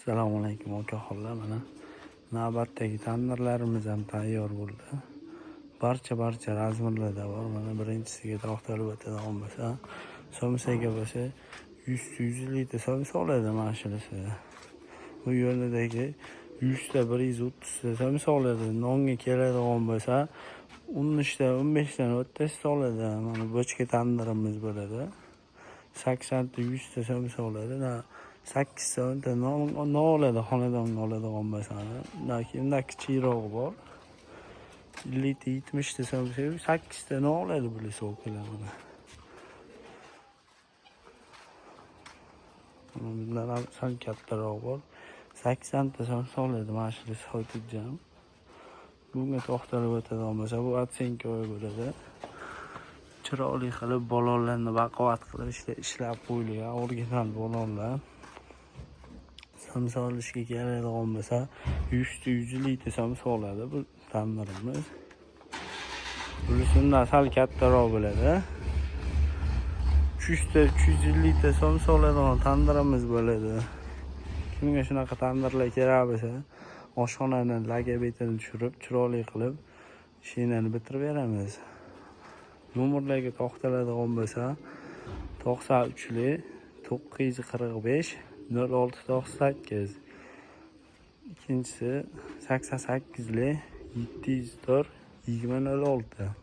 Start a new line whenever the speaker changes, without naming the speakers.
Assalomu alaykum okaxonlar. Mana navbatdagi tandirlarimiz ham tayyor bo'ldi. Barcha razmerlarda bor. Mana birinchisiga to'xtalib o'tadigan bo'lsa, somsaga bo'lsa 100 litr somsa oladi mashinasi. Bu yo'lidagi 100 ta 130 ta somsa oladi. Nonga keladigan bo'lsa 13 ta 15 ta o'ttasi oladi. Mana bochka tandirimiz bo'ladi. 80 ta 100 ta somsa oladi. 8 ta non oladi, xonadonga oladigan bo'lsa. Undan kichikroq bor. 50 ta 70 ta somsa 8 ta non oladi bular so'klar. Bundan ham sal kattaroq bor. 80 ta somsa oladi mashinasi xotirjam. Bunga to'xtalib o'tadigan bo'lsa, bu atsenkoy bo'ladi. Chiroyli qilib balonlarni baquvvat qilib ishlab qo'yilgan original balonlar. Somsa olishga keladigan bo'lsa 100 litr somsa oladi bu tandirimiz. Bundan sal kattaroq bo'ladi. 300 litr somsa oladigan tandirimiz bo'ladi. Kimga shunaqa tandirlar kerak bo'lsa, oshxonani lagabetini tushirib, chiroyli qilib ishinani bitirib beramiz. Nomerlarga to'xtaladigan bo'lsa, 93 945 0698. İkincisi 88 704 2006.